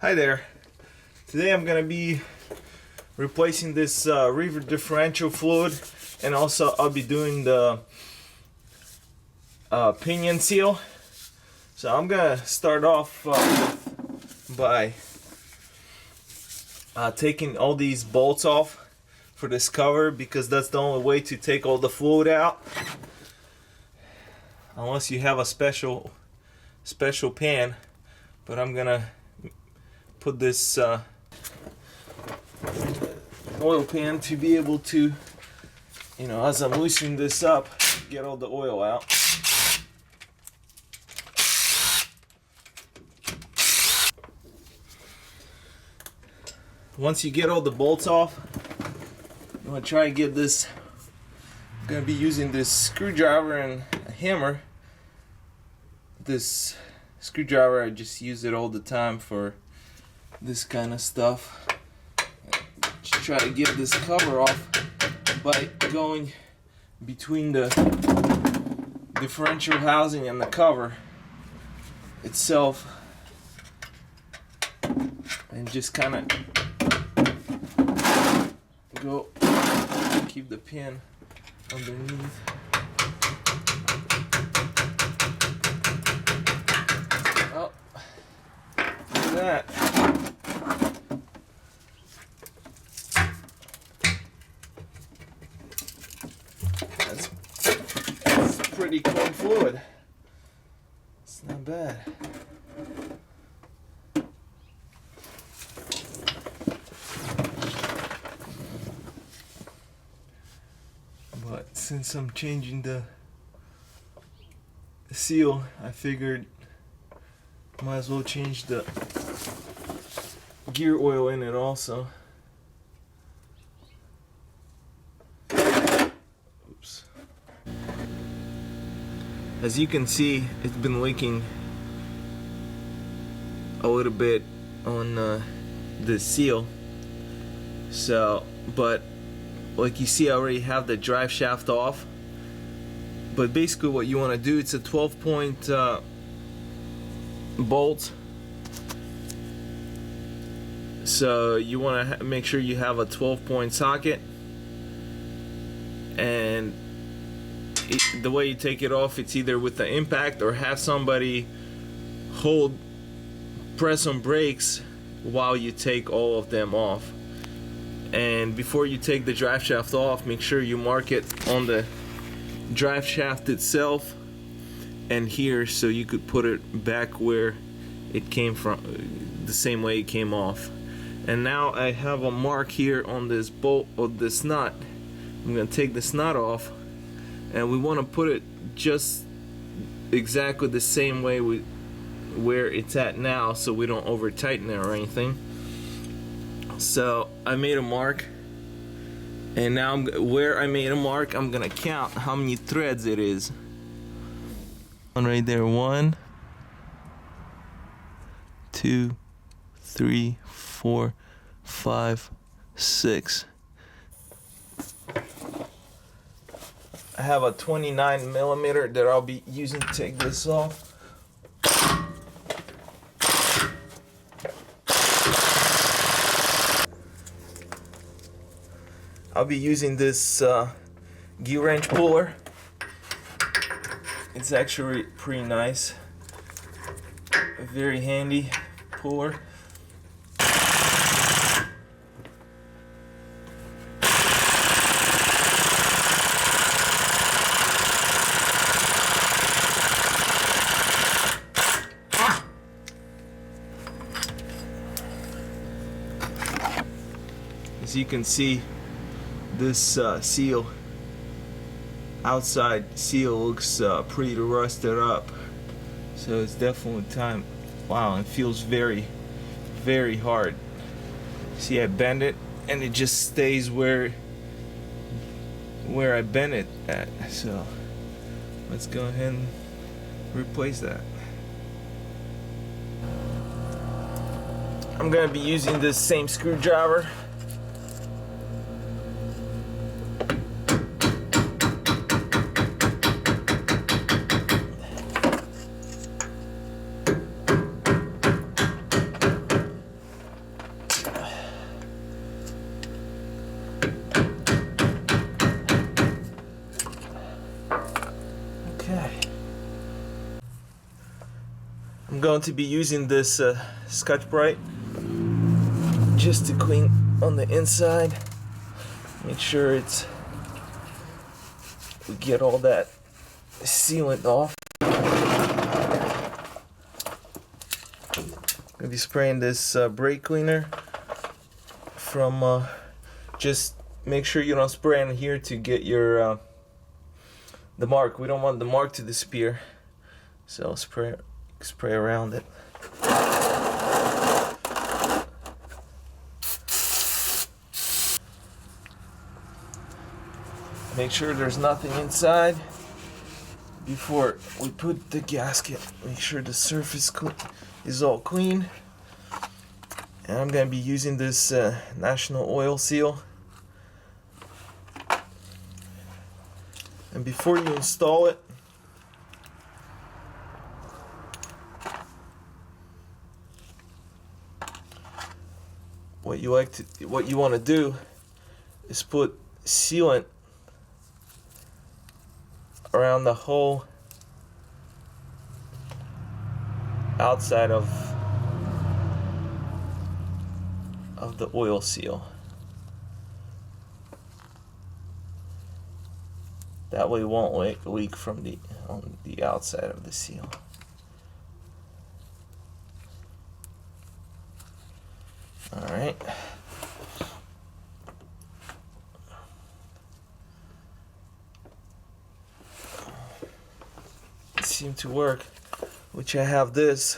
Hi there. Today I'm gonna be replacing this rear differential fluid, and also I'll be doing the pinion seal. So I'm gonna start off by taking all these bolts off for this cover, because that's the only way to take all the fluid out, unless you have a special pan. But I'm gonna put this oil pan to be able to, as I'm loosening this up, get all the oil out. Once you get all the bolts off, I'm going to try and get this. I'm going to be using this screwdriver and a hammer. This screwdriver, I just use it all the time for this kind of stuff. Just try to get this cover off by going between the differential housing and the cover itself, and just kind of go keep the pin underneath. Oh, look at that. That's pretty clean fluid. It's not bad. But since I'm changing the seal, I figured might as well change the gear oil in it also. Oops. As you can see, it's been leaking a little bit on the seal. So, but like you see, I already have the drive shaft off. But basically what you want to do, it's a 12-point bolt. So you want to make sure you have a 12-point socket, and the way you take it off, it's either with the impact or have somebody press on brakes while you take all of them off. And before you take the drive shaft off, make sure you mark it on the drive shaft itself and here, so you could put it back where it came from, the same way it came off. And now I have a mark here on this bolt, or this nut. I'm going to take this nut off, and we want to put it just exactly the same way where it's at now, so we don't over tighten it or anything. So I made a mark, and now where I made a mark, I'm gonna count how many threads it is. One right there, 1, 2, 3, 4, 5, 6. I have a 29mm that I'll be using to take this off. I'll be using this gear wrench puller. It's actually pretty nice. A very handy puller. As you can see, this seal, outside seal, looks pretty rusted up, so it's definitely time. Wow, it feels very, very hard. See, I bend it and it just stays where I bent it at. So let's go ahead and replace that. I'm gonna be using this same screwdriver. going to be using this Scotch-Brite just to clean on the inside. Make sure we get all that sealant off. Gonna be spraying this brake cleaner from just make sure you don't spray in here to get your the mark. We don't want the mark to disappear, so spray around it. Make sure there's nothing inside before we put the gasket. Make sure the surface is all clean. And I'm going to be using this National Oil Seal. And before you install it, what you want to do is put sealant around the whole outside of the oil seal. That way it won't leak from on the outside of the seal. All right. It seemed to work, which I have this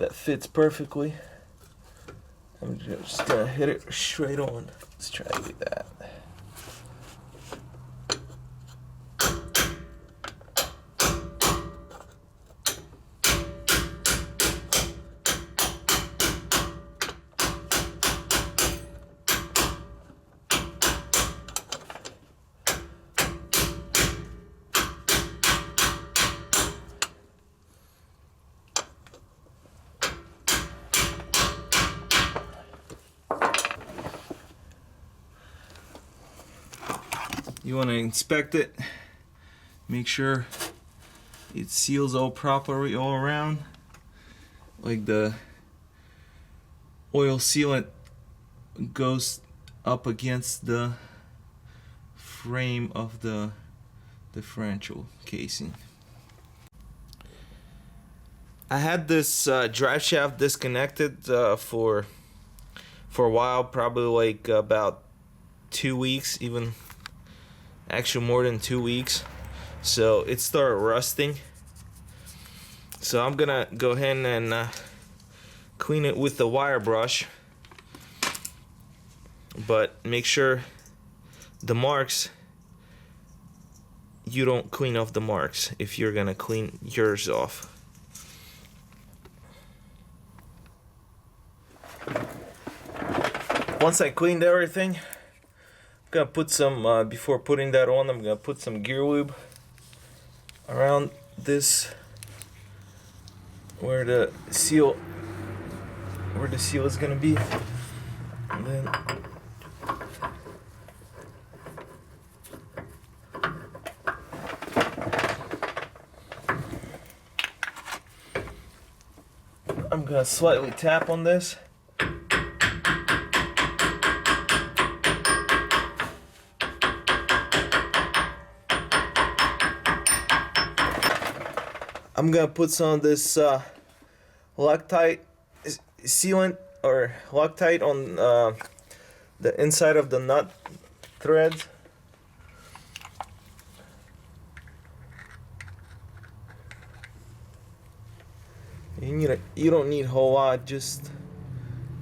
that fits perfectly. I'm just gonna hit it straight on. Let's try to do that. You want to inspect it, make sure it seals all properly all around, like the oil sealant goes up against the frame of the differential casing. I had this drive shaft disconnected for a while, probably like about 2 weeks, even actually more than 2 weeks. So it started rusting. So I'm gonna go ahead and clean it with the wire brush, but make sure the marks, you don't clean off the marks if you're gonna clean yours off. Once I cleaned everything, I'm gonna put some, before putting that on, I'm gonna put some gear lube around this, where the seal is gonna be, and then I'm gonna slightly tap on this. I'm gonna put some of this Loctite sealant or Loctite on the inside of the nut threads. You don't need a whole lot, just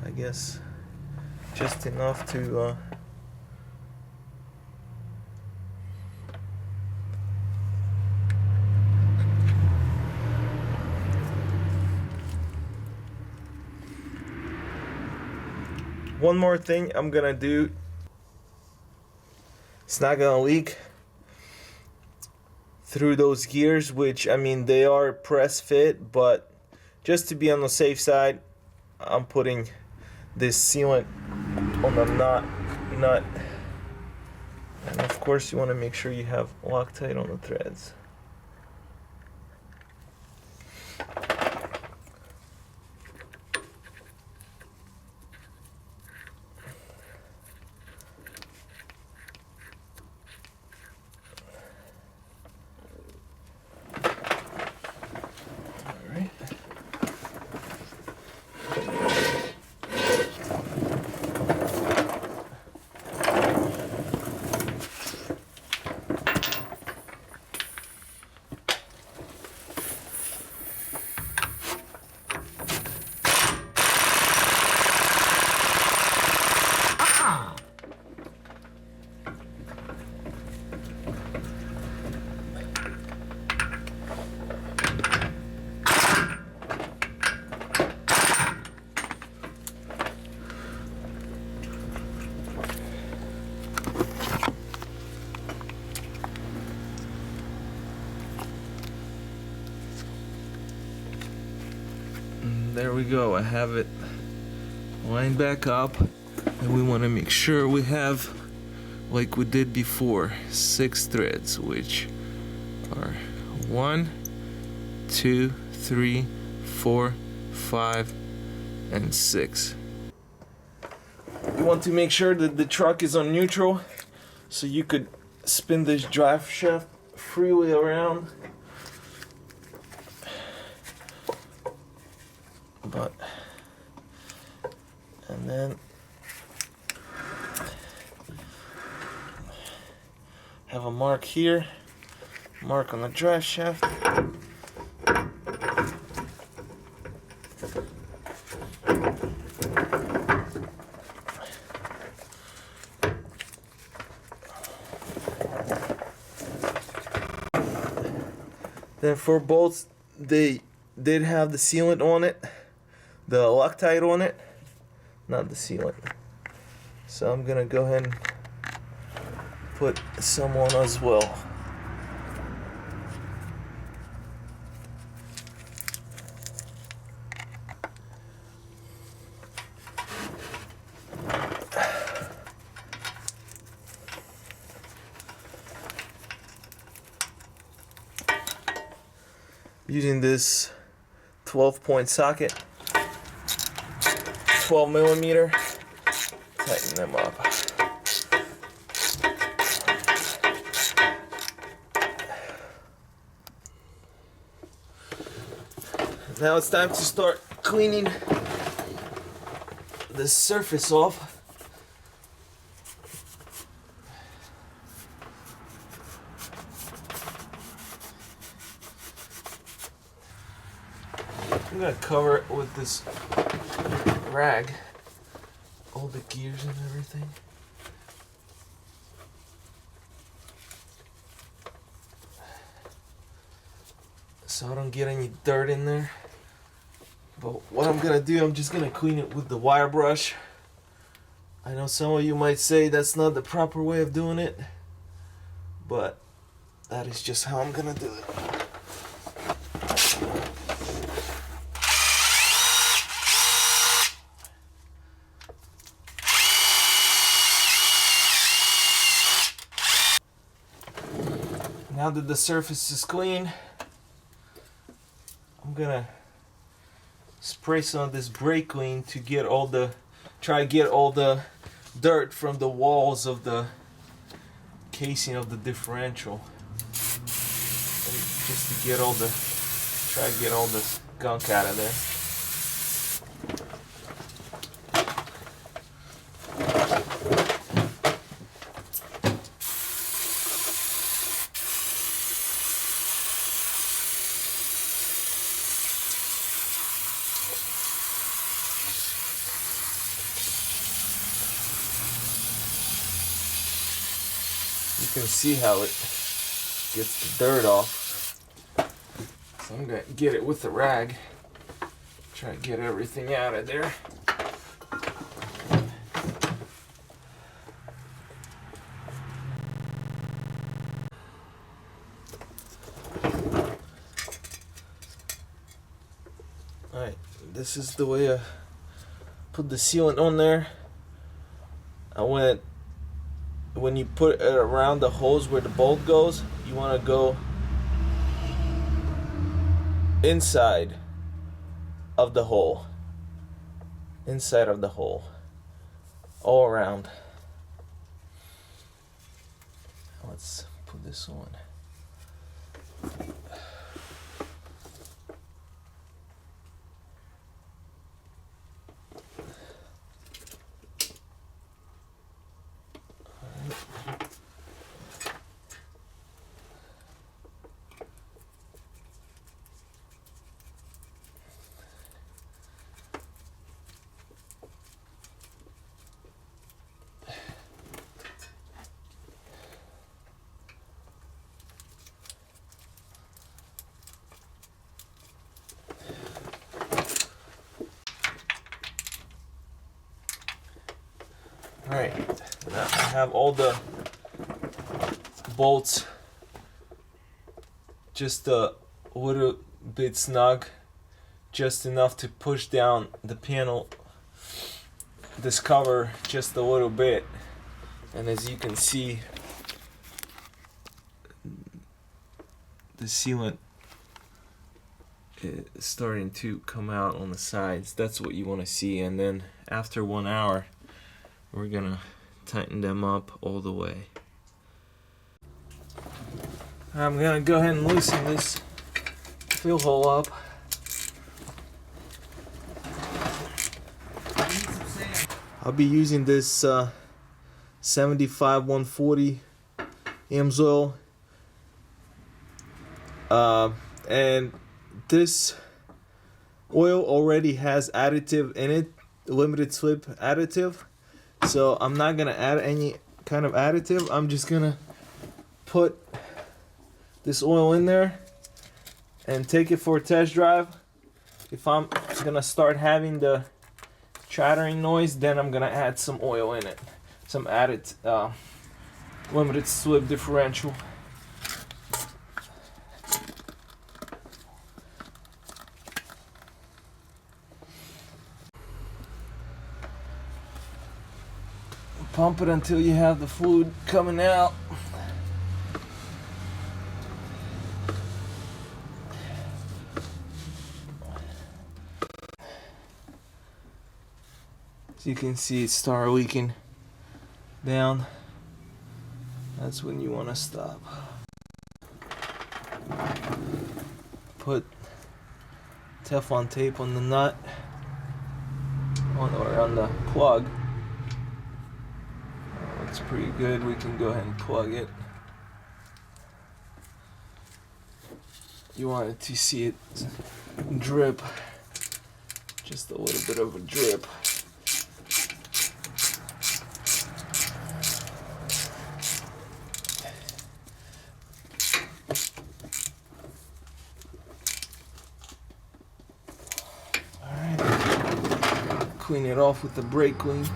I guess just enough to one more thing I'm gonna do, it's not gonna leak through those gears, which, I mean, they are press fit, but just to be on the safe side, I'm putting this sealant on the nut, and of course you want to make sure you have Loctite on the threads. there we go. I have it lined back up, and we want to make sure we have, like we did before, 6 threads, which are 1, 2, 3, 4, 5, and 6. You want to make sure that the truck is on neutral, so you could spin this drive shaft freely around. And then have a mark here, mark on the drive shaft. Then for bolts, they did have the sealant on it, the Loctite on it, not the sealant. So I'm gonna go ahead and put some on as well. Using this 12-point socket, 12 millimeter, tighten them up. Now it's time to start cleaning the surface off. I'm gonna cover it with this rag, all the gears and everything. So I don't get any dirt in there. But what I'm gonna do, I'm just gonna clean it with the wire brush. I know some of you might say that's not the proper way of doing it, but that is just how I'm gonna do it. Now that the surface is clean, I'm gonna spray some of this brake clean to get all the, try to get all the dirt from the walls of the casing of the differential. And just to get all the, try to get all the gunk out of there. You can see how it gets the dirt off. So I'm gonna get it with the rag. Try to get everything out of there. Alright, this is the way I put the sealant on there. I went, when you put it around the hose where the bolt goes, you want to go inside of the hole. Inside of the hole. All around. Let's put this on. Alright, now I have all the bolts just a little bit snug just enough to push down the panel, this cover, just a little bit. And as you can see, the sealant is starting to come out on the sides. That's what you want to see. And then after 1 hour, we're gonna tighten them up all the way. I'm gonna go ahead and loosen this fill hole up. I'll be using this 75 140 Amsoil, and this oil already has additive in it, limited slip additive, so I'm not gonna add any kind of additive. I'm just gonna put this oil in there and take it for a test drive. If I'm gonna start having the chattering noise, then I'm gonna add some oil in it, some added limited slip differential. Pump it until you have the fluid coming out. As you can see, it started leaking down. That's when you want to stop. Put Teflon tape on the nut, on the plug. It's pretty good. We can go ahead and plug it. You wanted to see it drip, just a little bit of a drip. Alright, clean it off with the brake clean.